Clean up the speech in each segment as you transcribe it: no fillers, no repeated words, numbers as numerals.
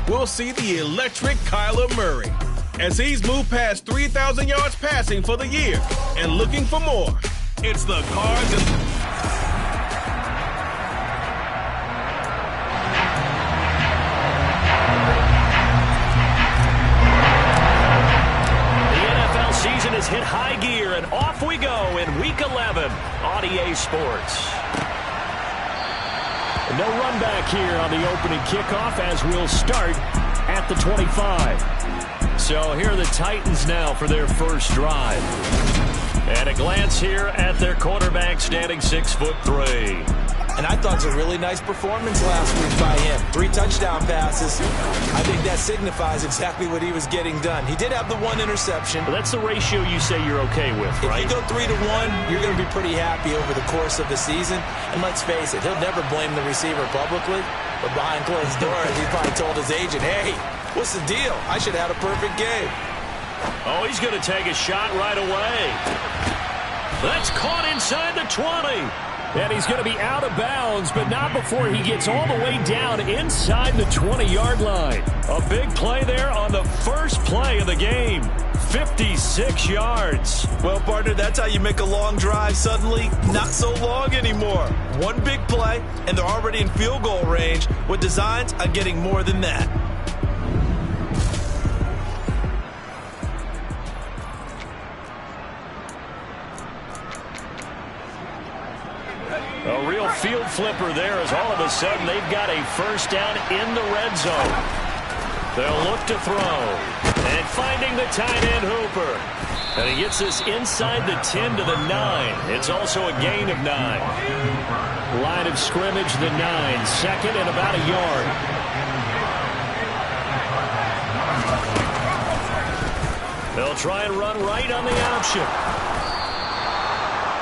we'll see the electric Kyler Murray, as he's moved past 3,000 yards passing for the year and looking for more. It's the Cards and... Season has hit high gear, and off we go in Week 11 on EA Sports. No run back here on the opening kickoff as we'll start at the 25. So here are the Titans now for their first drive. And a glance here at their quarterback, standing 6'3". And I thought it was a really nice performance last week by him. 3 touchdown passes. I think that signifies exactly what he was getting done. He did have the 1 interception. But that's the ratio you say you're okay with, right? If you go 3-1, you're going to be pretty happy over the course of the season. And let's face it, he'll never blame the receiver publicly. But behind closed doors, he probably told his agent, hey, what's the deal? I should have had a perfect game. Oh, he's going to take a shot right away. That's caught inside the 20. And he's going to be out of bounds, but not before he gets all the way down inside the 20-yard line. A big play there on the first play of the game. 56 yards. Well, partner, that's how you make a long drive suddenly not so long anymore. One big play, and they're already in field goal range with designs on getting more than that. A real field flipper there, as all of a sudden they've got a first down in the red zone. They'll look to throw. And finding the tight end Hooper. And he gets this inside the 10 to the 9. It's also a gain of 9. Line of scrimmage, the 9. Second and about a yard. They'll try and run right on the option.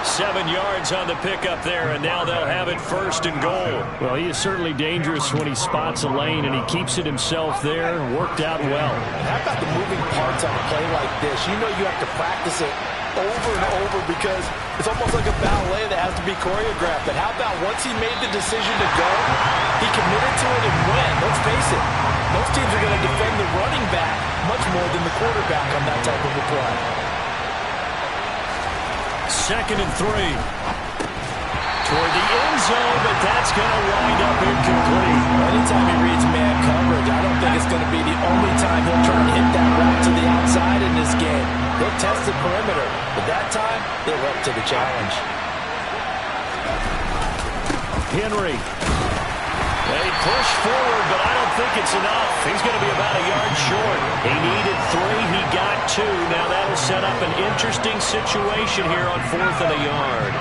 7 yards on the pickup there, and now they'll have it first and goal. Well, he is certainly dangerous when he spots a lane, and he keeps it himself there. Worked out well. How about the moving parts on a play like this? You know you have to practice it over and over because it's almost like a ballet that has to be choreographed. But how about once he made the decision to go, he committed to it and went. Let's face it, most teams are going to defend the running back much more than the quarterback on that type of a play. Second and 3. Toward the end zone, but that's going to wind up incomplete. Anytime he reads man coverage, I don't think it's going to be the only time he'll try and hit that route to the outside in this game. He'll test the perimeter, but that time, they're up to the challenge. Henry. They push forward, but I don't think it's enough. He's going to be about a yard short. He needed 3. He got 2. Now that'll set up an interesting situation here on 4th and a yard.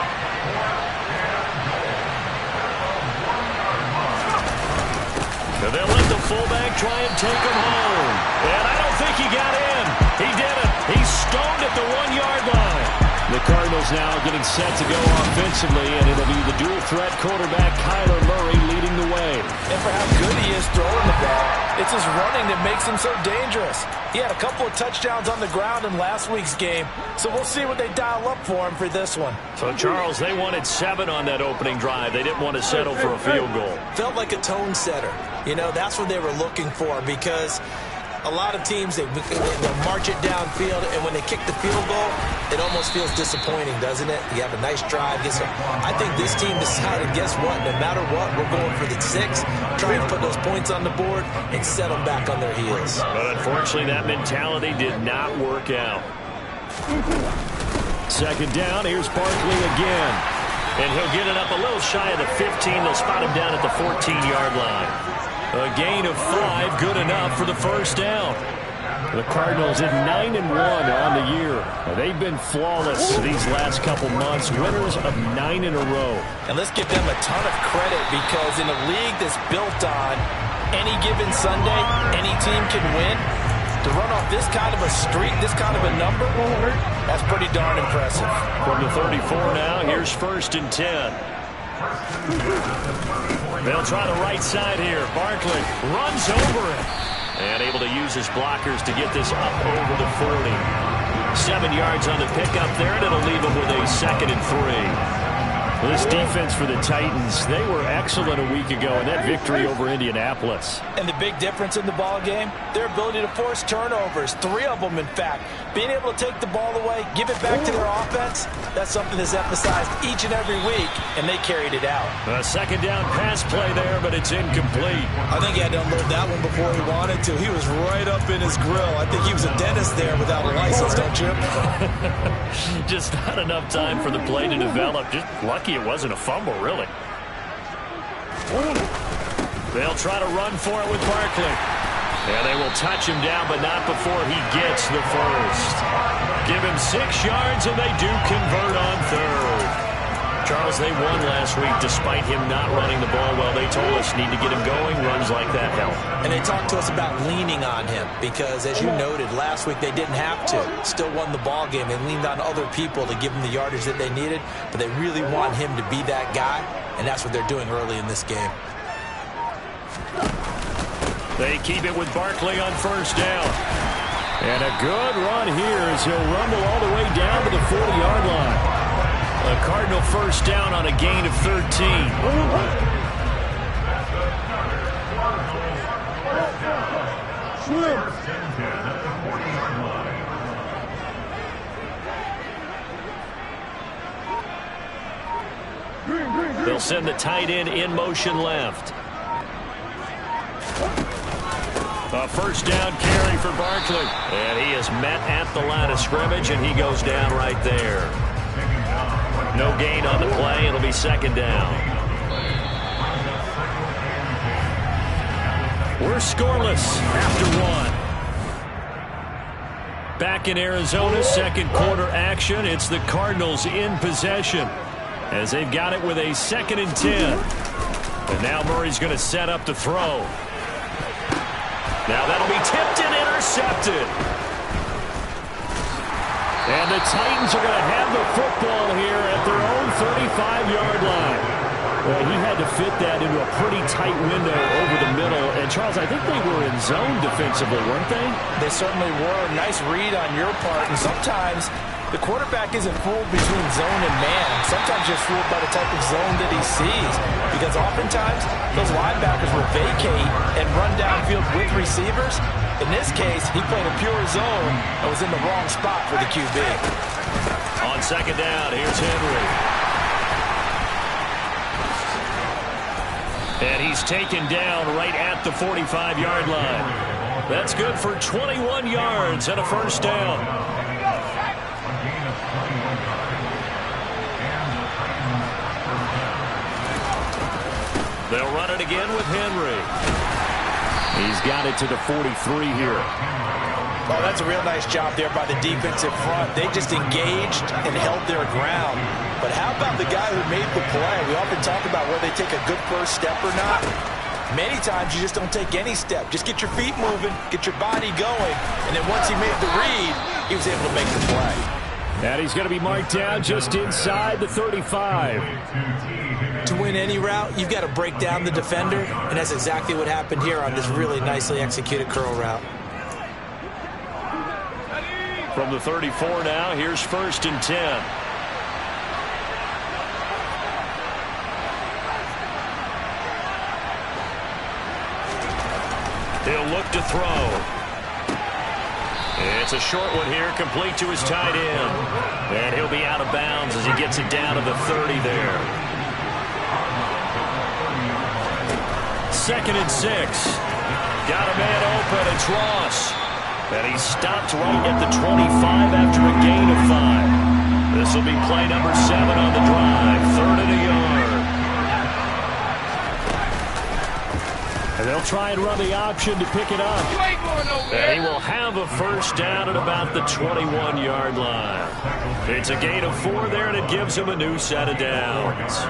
So they'll let the fullback try and take him home. And I don't think he got in. He did it. He's stoned at the 1-yard line. The Cardinals now getting set to go offensively, and it'll be the dual-threat quarterback Kyler Murray leading the way. And for how good he is throwing the ball, it's his running that makes him so dangerous. He had a couple of touchdowns on the ground in last week's game, so we'll see what they dial up for him for this one. So, Charles, they wanted 7 on that opening drive. They didn't want to settle for a field goal. Felt like a tone setter. You know, that's what they were looking for because a lot of teams, they'll march it downfield, and when they kick the field goal, it almost feels disappointing, doesn't it? You have a nice drive. I think this team decided, guess what? No matter what, we're going for the 6, try and put those points on the board and set them back on their heels. But unfortunately, that mentality did not work out. Second down, here's Barkley again. And he'll get it up a little shy of the 15. They'll spot him down at the 14-yard line. A gain of 5, good enough for the first down. The Cardinals at 9-1 on the year. They've been flawless these last couple months, winners of 9 in a row. And let's give them a ton of credit because in a league that's built on any given Sunday, any team can win. To run off this kind of a streak, this kind of a number, that's pretty darn impressive. From the 34 now, here's first and 10. They'll try the right side here. Barkley runs over it. And able to use his blockers to get this up over the 40. 7 yards on the pickup there, and it'll leave him with a 2nd and 3. This defense for the Titans, they were excellent a week ago in that victory over Indianapolis. And the big difference in the ball game, their ability to force turnovers, 3 of them in fact. Being able to take the ball away, give it back to their offense, that's something that's emphasized each and every week, and they carried it out. A second down pass play there, but it's incomplete. I think he had to unload that one before he wanted to. He was right up in his grill. I think he was a dentist there without a license, don't you? Just not enough time for the play to develop. Just lucky it wasn't a fumble, really. They'll try to run for it with Barkley. And they will touch him down, but not before he gets the first. Give him 6 yards, and they do convert on third. Charles, they won last week despite him not running the ball well. They told us need to get him going. Runs like that help. And they talked to us about leaning on him because, as you noted, last week they didn't have to. Still won the ball game. They leaned on other people to give them the yardage that they needed, but they really want him to be that guy, and that's what they're doing early in this game. They keep it with Barkley on first down. And a good run here as he'll rumble all the way down to the 40-yard line. A Cardinal first down on a gain of 13. They'll send the tight end in motion left. A first down carry for Barkley. And he is met at the line of scrimmage, and he goes down right there. No gain on the play. It'll be second down. We're scoreless after 1. Back in Arizona, second quarter action. It's the Cardinals in possession as they've got it with a 2nd and 10. And now Murray's going to set up to throw. Now that'll be tipped and intercepted. And the Titans are going to have the football here at their own 35-yard line. Well, he had to fit that into a pretty tight window over the middle. And, Charles, I think they were in zone defensively, weren't they? They certainly were. Nice read on your part. And sometimes the quarterback isn't fooled between zone and man. Sometimes you're fooled by the type of zone that he sees. Because oftentimes those linebackers will vacate and run downfield with receivers. In this case, he played a pure zone and was in the wrong spot for the QB. On second down, here's Henry. And he's taken down right at the 45-yard line. That's good for 21 yards and a first down. They'll run it again with Henry. He's got it to the 43 here. Oh, that's a real nice job there by the defensive front. They just engaged and held their ground. But how about the guy who made the play? We often talk about whether they take a good first step or not. Many times you just don't take any step. Just get your feet moving, get your body going, and then once he made the read, he was able to make the play. And he's going to be marked down just inside the 35. To win any route, you've got to break down the defender, and that's exactly what happened here on this really nicely executed curl route. From the 34 now, here's 1st and 10. He'll look to throw. It's a short one here, complete to his tight end. And he'll be out of bounds as he gets it down to the 30 there. 2nd and 6. Got a man open, it's Ross. And he stopped right at the 25 after a gain of 5. This will be play number 7 on the drive. 3rd and a yard. And they'll try and run the option to pick it up. And he will have a first down at about the 21-yard line. It's a gain of 4 there, and it gives him a new set of downs.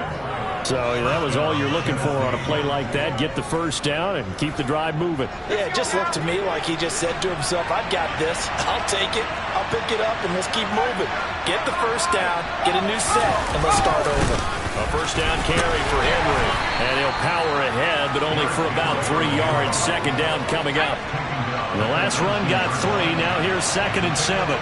So that was all you're looking for on a play like that. Get the first down and keep the drive moving. Yeah, it just looked to me like he just said to himself, I've got this. I'll take it. I'll pick it up, and let's keep moving. Get the first down, get a new set, and let's start over. A first down carry for Henry. And he'll power ahead, but only for about 3 yards. Second down coming up. And the last run got 3. Now here's 2nd and 7.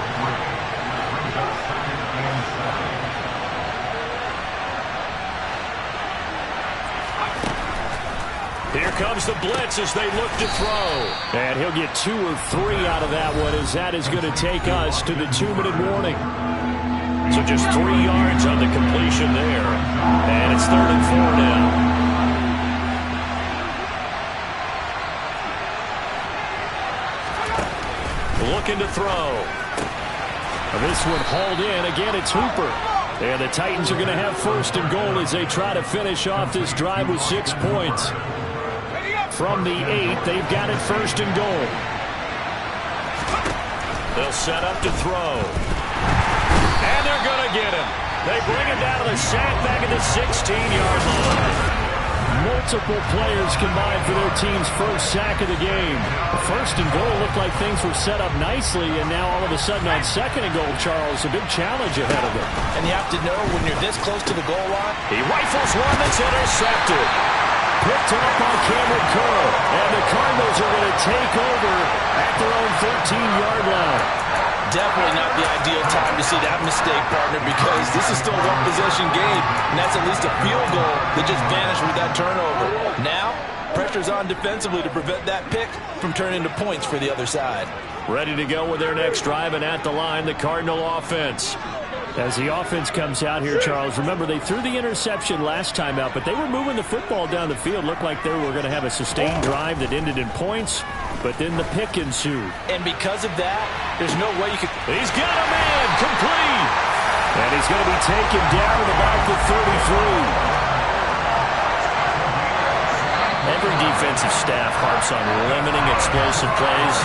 Here comes the blitz as they look to throw. And he'll get 2 or 3 out of that one, as that is going to take us to the 2-minute warning. So just 3 yards on the completion there. And it's 3rd and 4 now. Looking to throw. This one hauled in. Again, it's Hooper. And the Titans are going to have 1st and goal as they try to finish off this drive with 6 points. From the 8, they've got it 1st and goal. They'll set up to throw. And they're going to get him. They bring him down to the sack back at the 16-yard line. Multiple players combined for their team's 1st sack of the game. The 1st and goal looked like things were set up nicely, and now all of a sudden on 2nd and goal, Charles, a big challenge ahead of them. And you have to know when you're this close to the goal line. He rifles one that's intercepted. Picked up by Cameron Kerr, and the Cardinals are going to take over at their own 13-yard line. Definitely not the ideal time to see that mistake, partner, because this is still a one-possession game, and that's at least a field goal that just vanished with that turnover. Now, pressure's on defensively to prevent that pick from turning into points for the other side. Ready to go with their next drive, and at the line, the Cardinal offense. As the offense comes out here, Charles, remember they threw the interception last time out, but they were moving the football down the field. Looked like they were going to have a sustained drive that ended in points, but then the pick ensued. And because of that, there's no way you could... He's got a man, complete! And he's going to be taken down at about the 33. Every defensive staff harps on limiting explosive plays.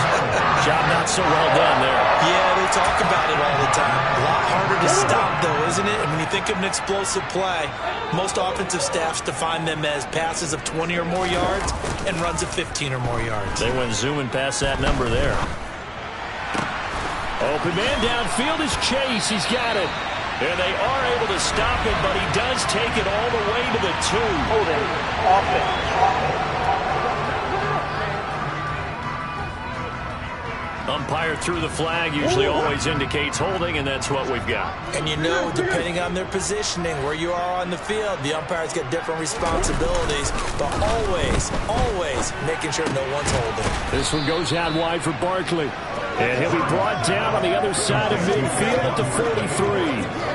Job not so well done there. Yeah, they talk about it all the time. A lot harder to stop, though, isn't it? And when you think of an explosive play, most offensive staffs define them as passes of 20 or more yards and runs of 15 or more yards. They went zooming past that number there. Open man downfield is Chase. He's got it. And they are able to stop it, but he does take it all the way to the 2. Holding offense. Umpire threw the flag, usually always indicates holding, and that's what we've got. And you know, depending on their positioning, where you are on the field, the umpires get different responsibilities, but always making sure no one's holding. This one goes out wide for Barkley. And he'll be brought down on the other side of midfield at the 43.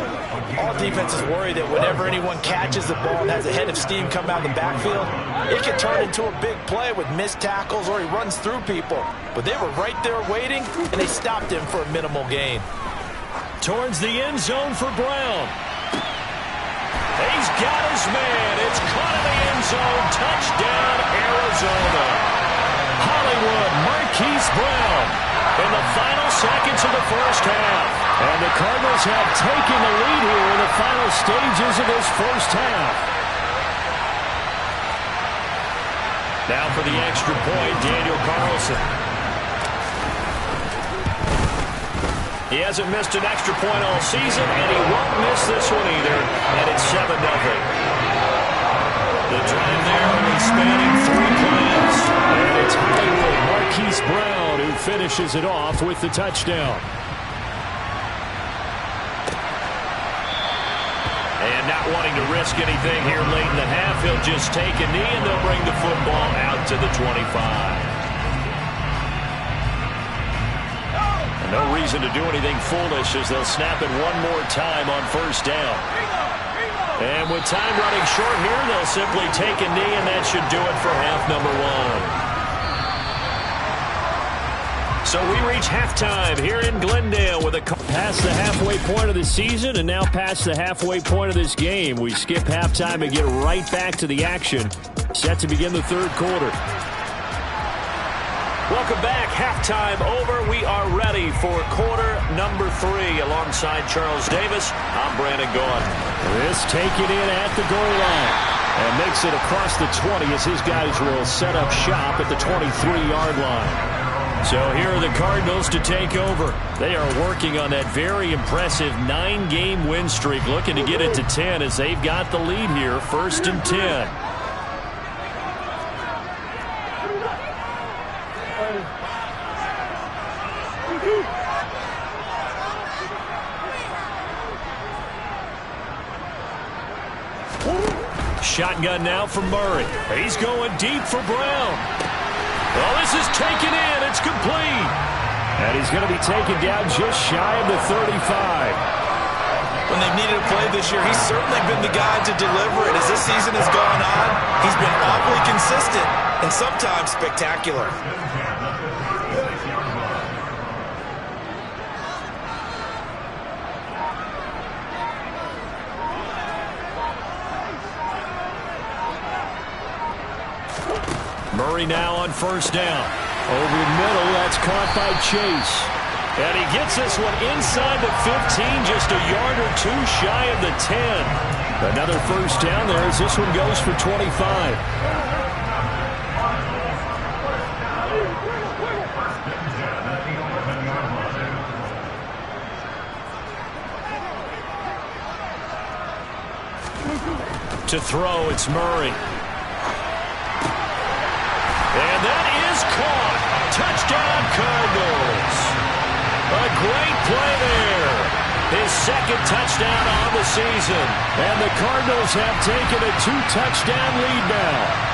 All defenses worry that whenever anyone catches the ball and has a head of steam come out of the backfield, it can turn into a big play with missed tackles or he runs through people. But they were right there waiting, and they stopped him for a minimal gain. Towards the end zone for Brown. He's got his man. It's caught in the end zone. Touchdown, Arizona. Hollywood, Marquise Brown in the final seconds of the 1st half. And the Cardinals have taken the lead here in the final stages of this 1st half. Now for the extra point, Daniel Carlson. He hasn't missed an extra point all season, and he won't miss this one either. And it's 7-0. The drive there only spanning 3 plays. And it's Hollywood, Marquise Brown, who finishes it off with the touchdown. And not wanting to risk anything here late in the half, he'll just take a knee, and they'll bring the football out to the 25. No reason to do anything foolish as they'll snap it one more time on 1st down. And with time running short here, they'll simply take a knee, and that should do it for half number 1. So we reach halftime here in Glendale with a past the halfway point of the season and now past the halfway point of this game. We skip halftime and get right back to the action. Set to begin the 3rd quarter. Welcome back. Halftime over. We are ready for quarter number 3. Alongside Charles Davis, I'm Brandon Gaudin. This taken in at the goal line and makes it across the 20 as his guys will set up shop at the 23-yard line. So here are the Cardinals to take over. They are working on that very impressive 9-game win streak, looking to get it to 10 as they've got the lead here, 1st and 10. shotgun now for Murray. He's going deep for Brown. Well, this is taken in. It's complete. And he's going to be taken down just shy of the 35. When they've needed a play this year, he's certainly been the guy to deliver it. As this season has gone on, he's been awfully consistent and sometimes spectacular. Murray now on first down. Over the middle, that's caught by Chase. And he gets this one inside the 15, just a yard or two shy of the 10. Another first down there as this one goes for 25. To throw, it's Murray. And that is caught. Touchdown, Cardinals. A great play there. His second touchdown on the season. And the Cardinals have taken a 2-touchdown lead now.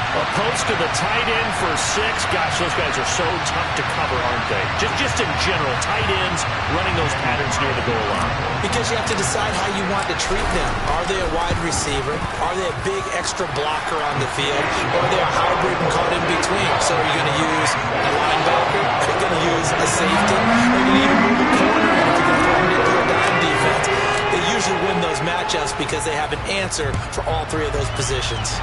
A post to the tight end for 6. Gosh, those guys are so tough to cover, aren't they? Just in general, tight ends running those patterns near the goal line. Because you have to decide how you want to treat them. Are they a wide receiver? Are they a big extra blocker on the field? Or are they a hybrid and caught in between? So are you going to use a linebacker? Are you going to use a safety? Are you going to even move a corner in if you're going to throw them into a dime defense? They usually win those matchups because they have an answer for all 3 of those positions.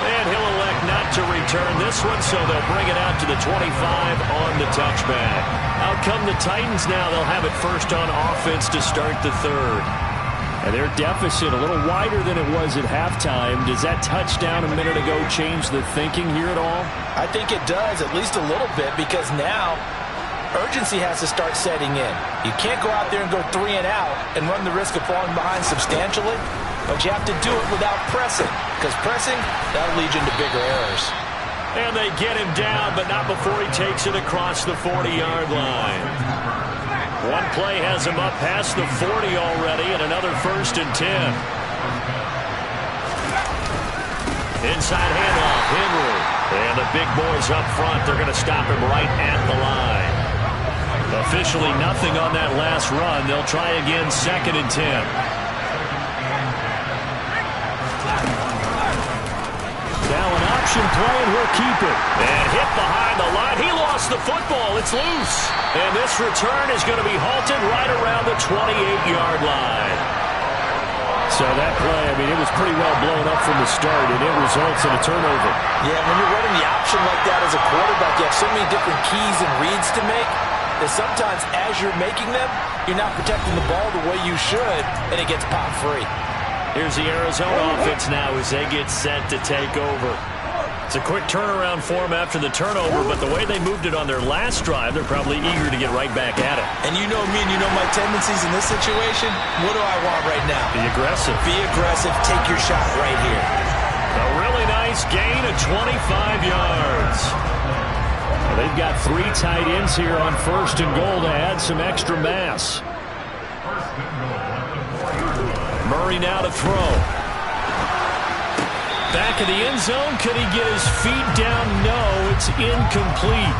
And he'll elect not to return this one, so they'll bring it out to the 25 on the touchback. Out come the Titans now. They'll have it first on offense to start the third. And their deficit a little wider than it was at halftime. Does that touchdown a minute ago change the thinking here at all? I think it does, at least a little bit, because now urgency has to start setting in. You can't go out there and go 3 and out and run the risk of falling behind substantially, but you have to do it without pressing, because pressing, that'll lead you into bigger errors. And they get him down, but not before he takes it across the 40-yard line. One play has him up past the 40 already, and another 1st and 10. Inside handoff, Henry. And the big boys up front, they're going to stop him right at the line. Officially nothing on that last run. They'll try again, 2nd and 10. Now an option play, and he'll keep it. And hit behind the line. He lost the football. It's loose. And this return is going to be halted right around the 28-yard line. So that play, I mean, it was pretty well blown up from the start, and it results in a turnover. Yeah, when you're running the option like that as a quarterback, you have so many different keys and reads to make that sometimes as you're making them, you're not protecting the ball the way you should, and it gets popped free. Here's the Arizona offense now as they get set to take over. It's a quick turnaround for them after the turnover, but the way they moved it on their last drive, they're probably eager to get right back at it. And you know me and you know my tendencies in this situation. What do I want right now? Be aggressive. Be aggressive. Take your shot right here. A really nice gain of 25 yards. Well, they've got 3 tight ends here on 1st and goal to add some extra mass. Murray now to throw. Back of the end zone. Can he get his feet down? No, it's incomplete.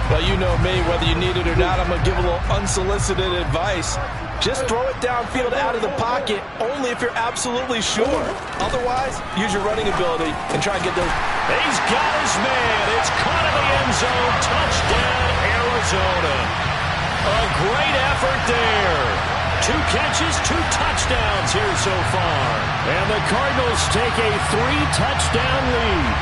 Well, you know me. Whether you need it or not, I'm going to give a little unsolicited advice. Just throw it downfield out of the pocket only if you're absolutely sure. Otherwise, use your running ability and try and get those. He's got his man. It's caught in the end zone. Touchdown, Arizona. A great effort there. 2 catches, 2 touchdowns here so far. And the Cardinals take a 3-touchdown lead.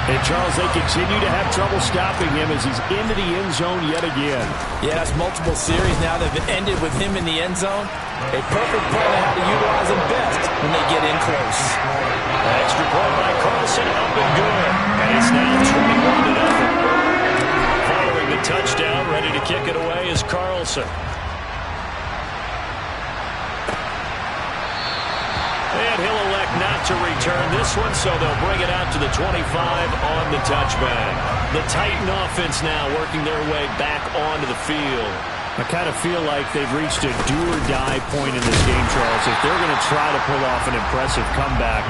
And, Charles, they continue to have trouble stopping him as he's into the end zone yet again. Yeah, that's multiple series now that have ended with him in the end zone. A perfect plan on how to utilize him best when they get in close. Extra point by Carlson, up and good. And it's now 21-0. Following the touchdown, ready to kick it away is Carlson. And he'll elect not to return this one, so they'll bring it out to the 25 on the touchback. The Titan offense now working their way back onto the field. I kind of feel like they've reached a do-or-die point in this game, Charles. If they're going to try to pull off an impressive comeback,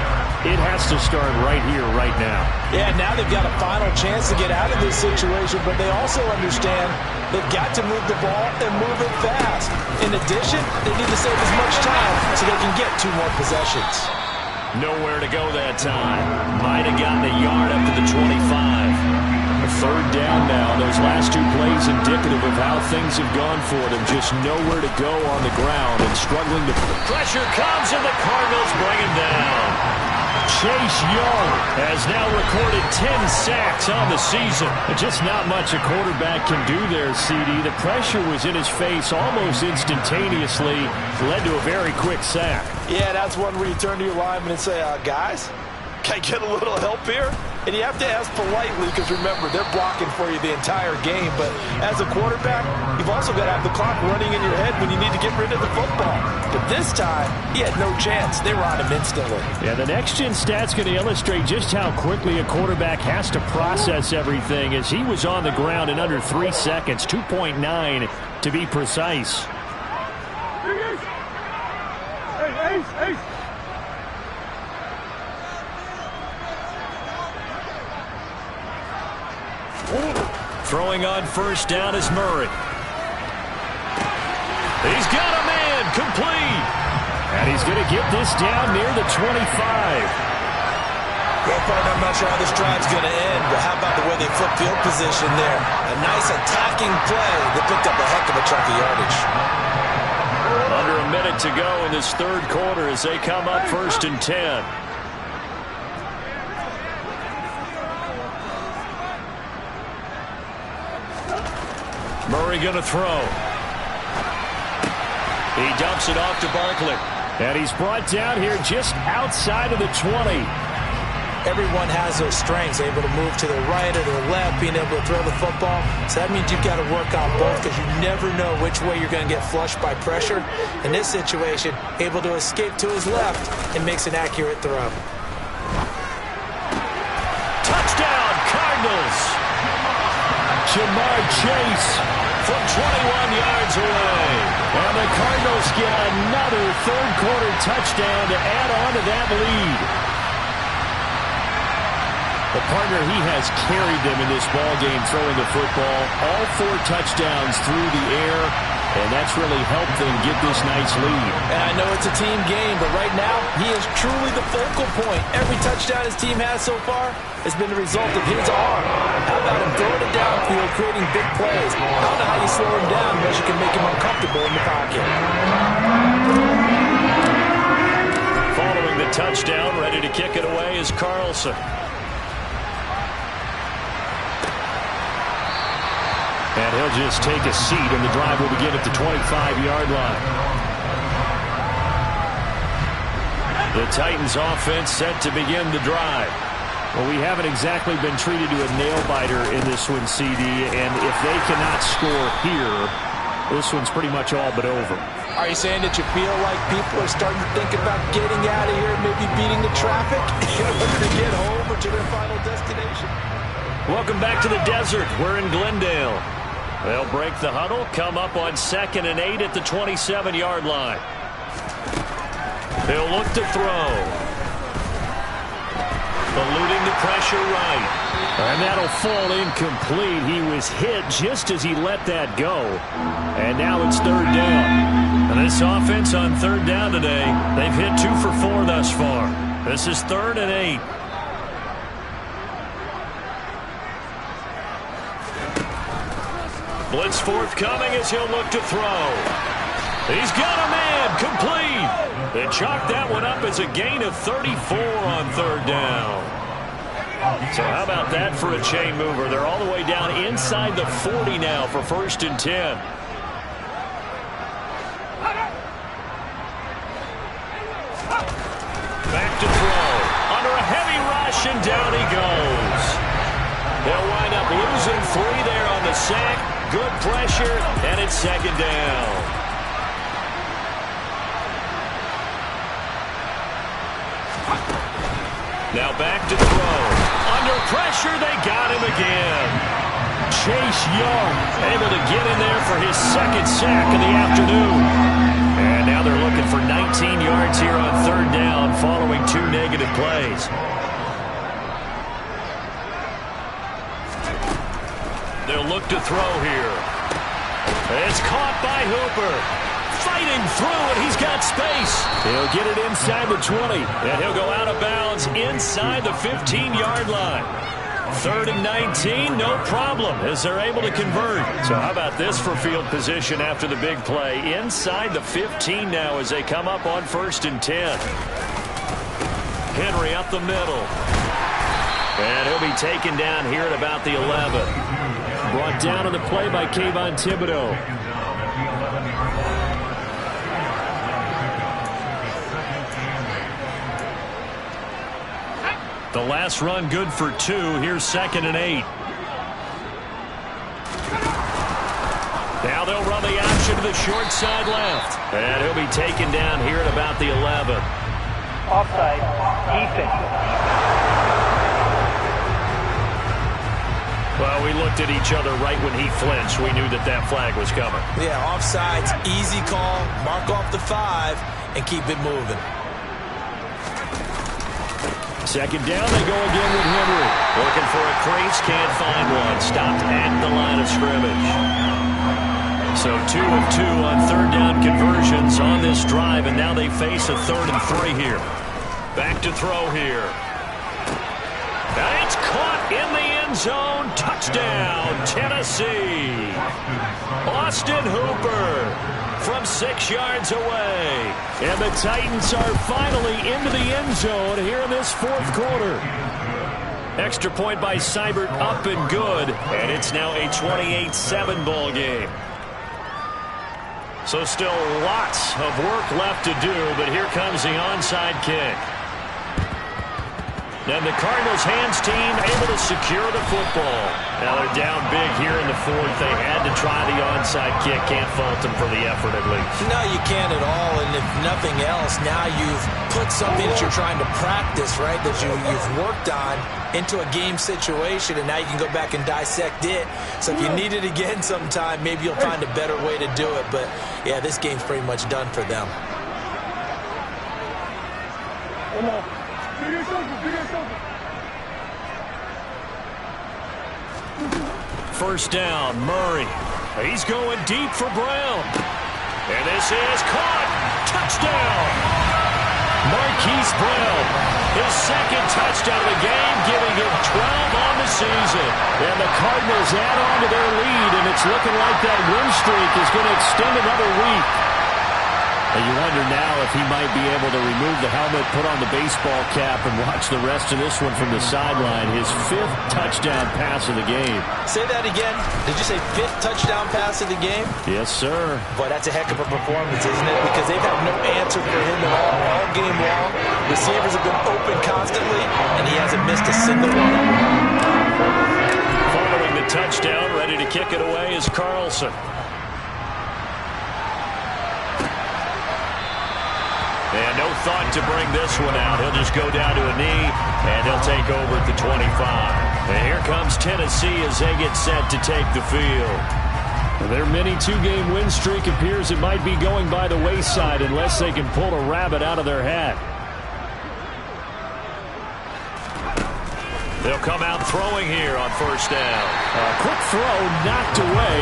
it has to start right here, right now. Yeah, now they've got a final chance to get out of this situation, but they also understand they've got to move the ball and move it fast. In addition, they need to save as much time so they can get 2 more possessions. Nowhere to go that time. Might have gotten a yard up to the 25. Third down now. Those last 2 plays indicative of how things have gone for them. Just nowhere to go on the ground and struggling to... Pressure comes and the Cardinals bring him down. Chase Young has now recorded 10 sacks on the season. Just not much a quarterback can do there, CD. The pressure was in his face almost instantaneously. Led to a very quick sack. Yeah, that's one where you turn to your lineman and say, guys, can I get a little help here? And you have to ask politely because, remember, they're blocking for you the entire game. But as a quarterback, you've also got to have the clock running in your head when you need to get rid of the football. But this time, he had no chance. They were on him instantly. Yeah, the next-gen stat's going to illustrate just how quickly a quarterback has to process everything as he was on the ground in under 3 seconds, 2.9 to be precise. Hey. Throwing on first down is Murray. He's got a man, complete. And he's going to get this down near the 25. Well, partner, I'm not sure how this drive's going to end, but how about the way they flip field position there? A nice attacking play that picked up a heck of a chunk of yardage. Under a minute to go in this third quarter as they come up 1st and 10. Murray going to throw. He dumps it off to Barkley. And he's brought down here just outside of the 20. Everyone has their strengths, able to move to their right or their left, being able to throw the football. So that means you've got to work on both because you never know which way you're going to get flushed by pressure. In this situation, able to escape to his left and makes an accurate throw. Touchdown, Cardinals! Jamar Chase from 21 yards away. And the Cardinals get another third-quarter touchdown to add on to that lead. The partner, he has carried them in this ballgame throwing the football. All 4 touchdowns through the air, and that's really helped them get this nice lead. And I know it's a team game, but right now, he is truly the focal point. Every touchdown his team has so far has been the result of his arm. How about him throwing it downfield, creating big plays? I don't know how you slow him down unless you can make him uncomfortable in the pocket. Following the touchdown, ready to kick it away is Carlson. And he'll just take a seat, and the drive will begin at the 25-yard line. The Titans offense set to begin the drive. Well, we haven't exactly been treated to a nail-biter in this one, CD, and if they cannot score here, this one's pretty much all but over. Are you saying that you feel like people are starting to think about getting out of here and maybe beating the traffic in order to get home or to their final destination? Welcome back to the desert. We're in Glendale. They'll break the huddle, come up on 2nd and 8 at the 27-yard line. They'll look to throw. Eluding the pressure right. And that'll fall incomplete. He was hit just as he let that go. And now it's 3rd down. And this offense on 3rd down today, they've hit 2 for 4 thus far. This is 3rd and 8. Blitz forthcoming as he'll look to throw. He's got a man, complete. They chalk that one up as a gain of 34 on 3rd down. So how about that for a chain mover? They're all the way down inside the 40 now for 1st and 10. Back to throw. Under a heavy rush, and down he goes. They'll wind up losing 3 there on the sack. Good pressure, and it's 2nd down. Now back to throw. Under pressure, they got him again. Chase Young able to get in there for his second sack of the afternoon. And now they're looking for 19 yards here on third down following 2 negative plays. They'll look to throw here. It's caught by Hooper. Fighting through, and he's got space. He'll get it inside the 20, and he'll go out of bounds inside the 15-yard line. 3rd and 19, no problem, as they're able to convert. So how about this for field position after the big play? Inside the 15 now as they come up on 1st and 10. Henry up the middle. And he'll be taken down here at about the 11. Brought down on the play by Kayvon Thibodeau. The last run good for 2. Here's 2nd and 8. Now they'll run the option to the short side left. And he'll be taken down here at about the 11. Offside. Defense. Well, we looked at each other right when he flinched. We knew that that flag was coming. Yeah, offsides, easy call. Mark off the 5 and keep it moving. 2nd down, they go again with Henry. Looking for a crease, can't find one. Stopped at the line of scrimmage. So 2 of 2 on 3rd down conversions on this drive, and now they face a 3rd and 3 here. Back to throw here. It's caught in the end zone. Touchdown, Tennessee. Austin Hooper from 6 yards away. And the Titans are finally into the end zone here in this 4th quarter. Extra point by Seibert up and good. And it's now a 28-7 ball game. So still lots of work left to do, but here comes the onside kick. And the Cardinals' hands team able to secure the football. Now they're down big here in the 4th. They had to try the onside kick. Can't fault them for the effort at least. No, you can't at all. And if nothing else, now you've put something that you're trying to practice, right, that you've worked on into a game situation, and now you can go back and dissect it. So if you need it again sometime, maybe you'll find a better way to do it. But, yeah, this game's pretty much done for them. First down, Murray. He's going deep for Brown. And this is caught. Touchdown. Marquise Brown. His 2nd touchdown of the game, giving him 12 on the season. And the Cardinals add on to their lead, and it's looking like that win streak is going to extend another week. And you wonder now if he might be able to remove the helmet, put on the baseball cap, and watch the rest of this one from the sideline. His 5th touchdown pass of the game. Say that again. Did you say 5th touchdown pass of the game? Yes, sir. Boy, that's a heck of a performance, isn't it? Because they've had no answer for him at all game long. Receivers have been open constantly, and he hasn't missed a single one of them. Following the touchdown, ready to kick it away is Carlson. And no thought to bring this one out. He'll just go down to a knee, and he'll take over at the 25. And here comes Tennessee as they get set to take the field. Their mini 2-game win streak appears it might be going by the wayside unless they can pull a rabbit out of their hat. They'll come out throwing here on 1st down. A quick throw knocked away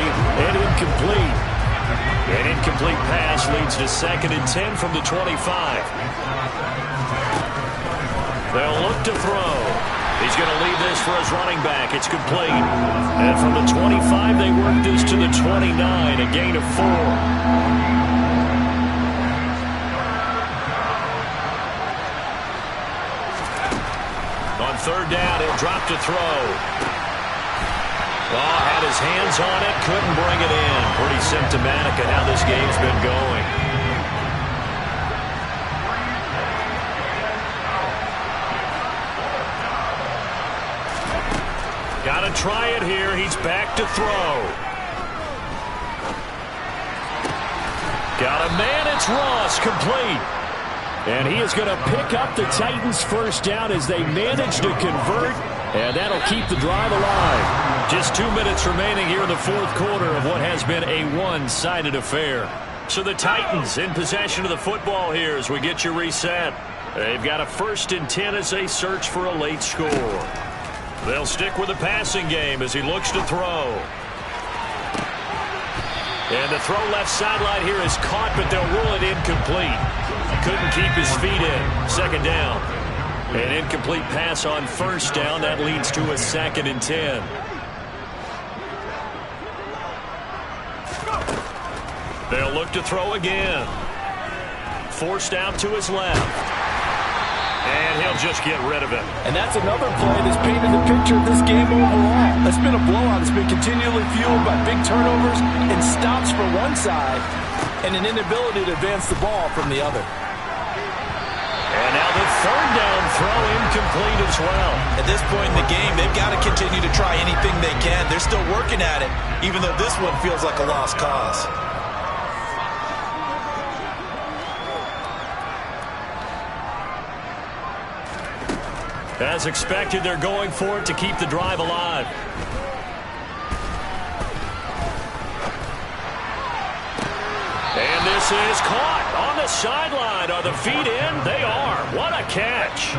and incomplete. An incomplete pass leads to 2nd and 10 from the 25. They'll look to throw. He's going to leave this for his running back. It's complete. And from the 25, they work this to the 29, a gain of 4. On 3rd down, he'll drop to throw. Oh, had his hands on it, couldn't bring it in. Pretty symptomatic of how this game's been going. Got to try it here. He's back to throw. Got a man, it's Ross, complete. And he is going to pick up the Titans' 1st down as they manage to convert And that'll keep the drive alive. Just 2 minutes remaining here in the fourth quarter of what has been a one-sided affair. So the Titans in possession of the football here as we get you reset. They've got a 1st and 10 as they search for a late score. They'll stick with the passing game as he looks to throw. And the throw left sideline here is caught, but they'll rule it incomplete. Couldn't keep his feet in. 2nd down. An incomplete pass on 1st down. That leads to a 2nd and 10. They'll look to throw again. Forced out to his left. And he'll just get rid of it. And that's another play that's painted the picture of this game overall. It's been a blowout. It's been continually fueled by big turnovers and stops for one side and an inability to advance the ball from the other. And now the 3rd down throw incomplete as well. At this point in the game, they've got to continue to try anything they can. They're still working at it, even though this one feels like a lost cause. As expected, they're going for it to keep the drive alive. And this is caught on the sideline. Are the feet in? They are. What a catch.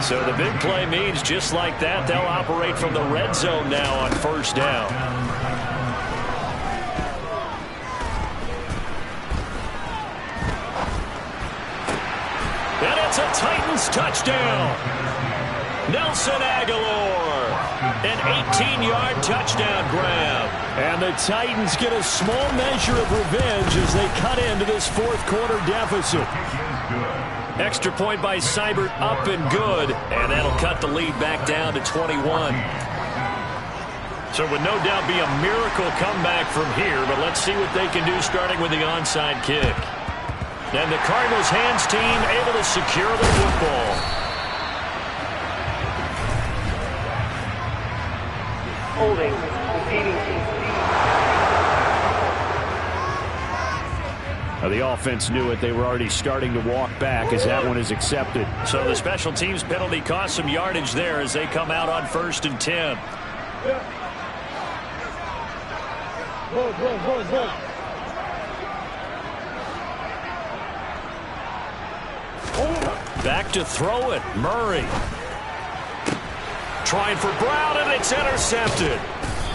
So the big play means just like that, they'll operate from the red zone now on 1st down. And it's a Titans touchdown. Nelson Aguilar, an 18-yard touchdown grab. And the Titans get a small measure of revenge as they cut into this fourth quarter deficit. Extra point by Seibert up and good, and that'll cut the lead back down to 21. So it would no doubt be a miracle comeback from here, but let's see what they can do starting with the onside kick. And the Cardinals hands team able to secure the football. Holding, receiving team. The offense knew it. They were already starting to walk back as that one is accepted. So the special teams penalty cost some yardage there as they come out on 1st and 10. Back to throw it. Murray. Trying for Brown, and it's intercepted.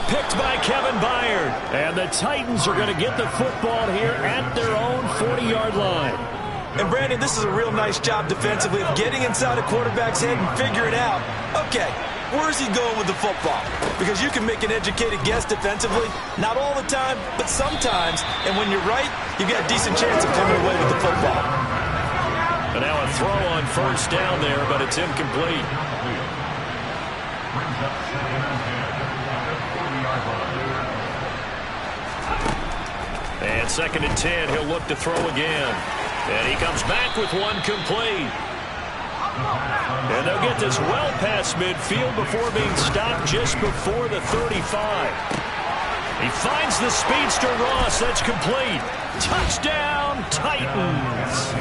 Picked by Kevin Byard. And the Titans are going to get the football here at their own 40-yard line. And Brandon, this is a real nice job defensively of getting inside a quarterback's head and figuring out, okay, where's he going with the football? Because you can make an educated guess defensively, not all the time, but sometimes. And when you're right, you've got a decent chance of coming away with the football. And now a throw on 1st down there, but it's incomplete. And 2nd and 10, he'll look to throw again. And he comes back with one complete. And they'll get this well past midfield before being stopped just before the 35. He finds the speedster Ross. That's complete. Touchdown, Titans.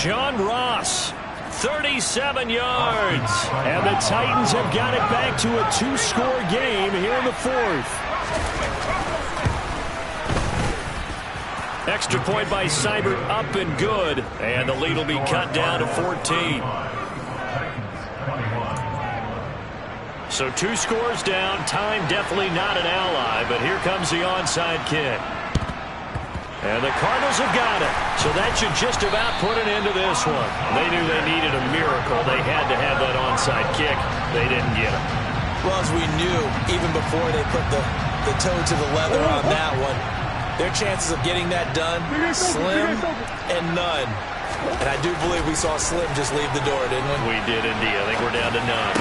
John Ross, 37 yards. And the Titans have got it back to a 2-score game here in the fourth. Extra point by Seibert up and good. And the lead will be cut down to 14. So 2 scores down. Time definitely not an ally, but here comes the onside kick. And the Cardinals have got it. So that should just about put an end to this one. They knew they needed a miracle. They had to have that onside kick. They didn't get it. Well, as we knew, even before they put the toe to the leather on that one, their chances of getting that done, slim and none. And I do believe we saw Slim just leave the door, didn't we? We did indeed. I think we're down to none.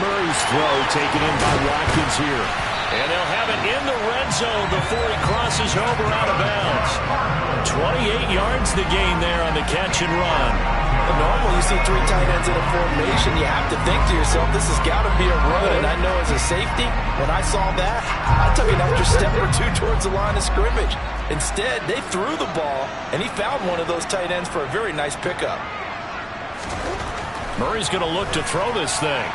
Murray's throw taken in by Watkins here. And they'll have it in the red zone before he crosses over out of bounds. 28 yards the gain there on the catch and run. Normally you see 3 tight ends in a formation, you have to think to yourself, this has got to be a run. And I know as a safety, when I saw that, I took an extra step or 2 towards the line of scrimmage. Instead, they threw the ball, and he found one of those tight ends for a very nice pickup. Murray's going to look to throw this thing.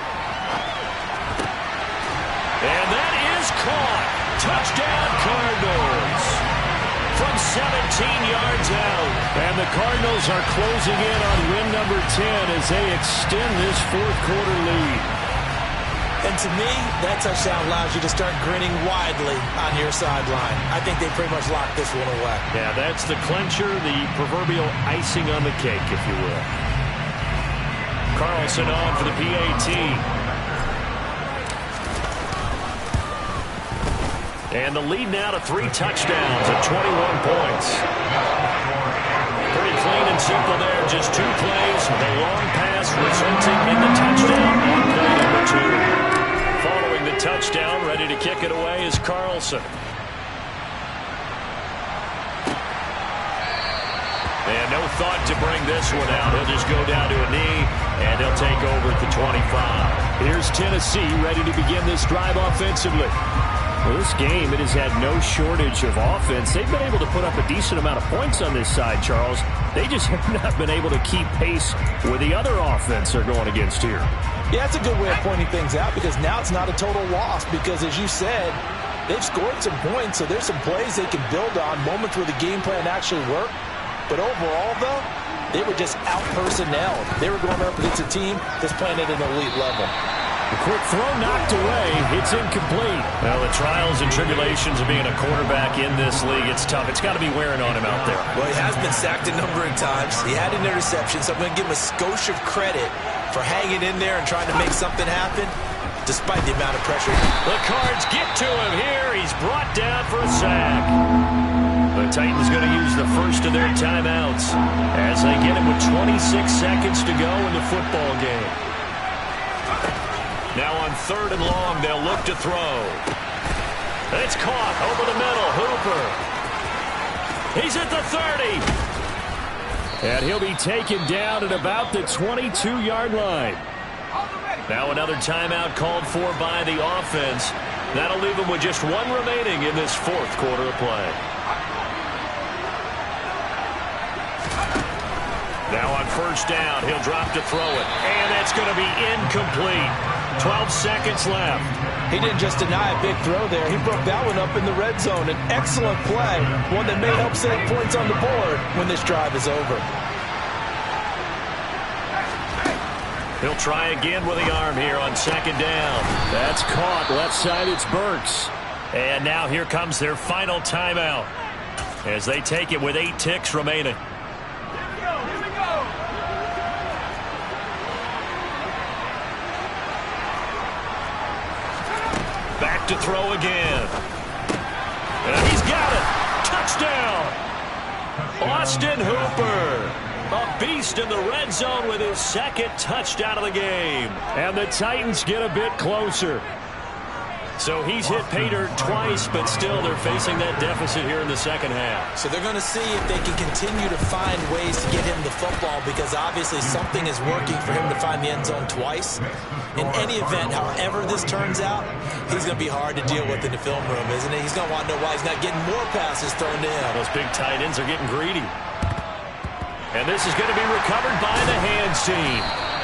And that is caught. Touchdown, Cardinals. From 17 yards out. And the Cardinals are closing in on win number 10 as they extend this fourth quarter lead. And to me, that touchdown allows you to start grinning widely on your sideline. I think they pretty much locked this one away. Yeah, that's the clincher, the proverbial icing on the cake, if you will. Carlson on for the PAT. And the lead now to 3 touchdowns at 21 points. Pretty clean and simple there. Just 2 plays. The long pass resulting in the touchdown on play number 2. Following the touchdown, ready to kick it away is Carlson. And no thought to bring this one out. He'll just go down to a knee, and he'll take over at the 25. Here's Tennessee ready to begin this drive offensively. Well, this game, it has had no shortage of offense. They've been able to put up a decent amount of points on this side, Charles. They just have not been able to keep pace with the other offense they're going against here. Yeah, that's a good way of pointing things out because now it's not a total loss because, as you said, they've scored some points, so there's some plays they can build on, moments where the game plan actually worked. But overall, though, they were just out-personnelled. They were going up against a team that's playing at an elite level. A quick throw knocked away. It's incomplete. Well, the trials and tribulations of being a quarterback in this league, it's tough. It's got to be wearing on him out there. Well, he has been sacked a number of times. He had an interception, so I'm going to give him a skosh of credit for hanging in there and trying to make something happen, despite the amount of pressure. The Cards get to him here. He's brought down for a sack. The Titans going to use the first of their timeouts as they get him with 26 seconds to go in the football game. Now on 3rd and long, they'll look to throw. It's caught over the middle. Hooper. He's at the 30. And he'll be taken down at about the 22-yard line. Now another timeout called for by the offense. That'll leave them with just 1 remaining in this fourth quarter of play. Now on 1st down, he'll drop to throw it. And that's going to be incomplete. 12 seconds left. He didn't just deny a big throw there. He broke that one up in the red zone. An excellent play, one that may help save points on the board when this drive is over. He'll try again with the arm here on 2nd down. That's caught. Left side, it's Burks. And now here comes their final timeout as they take it with 8 ticks remaining. Back to throw again. And he's got it. Touchdown. Austin Hooper. A beast in the red zone with his 2nd touchdown of the game. And the Titans get a bit closer. So he's hit pay dirt twice, but still they're facing that deficit here in the 2nd half. So they're going to see if they can continue to find ways to get him the football because obviously something is working for him to find the end zone twice. In any event, however this turns out, he's going to be hard to deal with in the film room, isn't he? He's going to want to know why he's not getting more passes thrown to him. Those big tight ends are getting greedy. And this is going to be recovered by the hands team.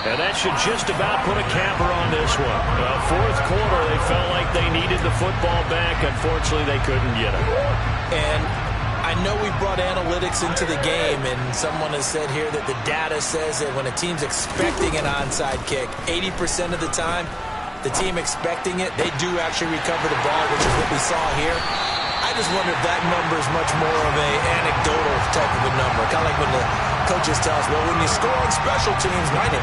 And that should just about put a capper on this one. Fourth quarter, they felt like they needed the football back. Unfortunately, they couldn't get it. And I know we brought analytics into the game, and someone has said here that the data says that when a team's expecting an onside kick, 80% of the time, the team expecting it, they do actually recover the ball, which is what we saw here. I just wonder if that number is much more of a anecdotal type of a number. Kind of like when the coaches tell us, well, when you score on special teams, 93%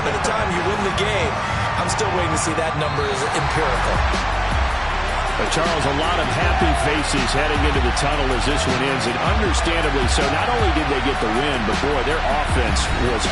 of the time you win the game. I'm still waiting to see that number is empirical. But Charles, a lot of happy faces heading into the tunnel as this one ends, and understandably so. Not only did they get the win, but boy, their offense was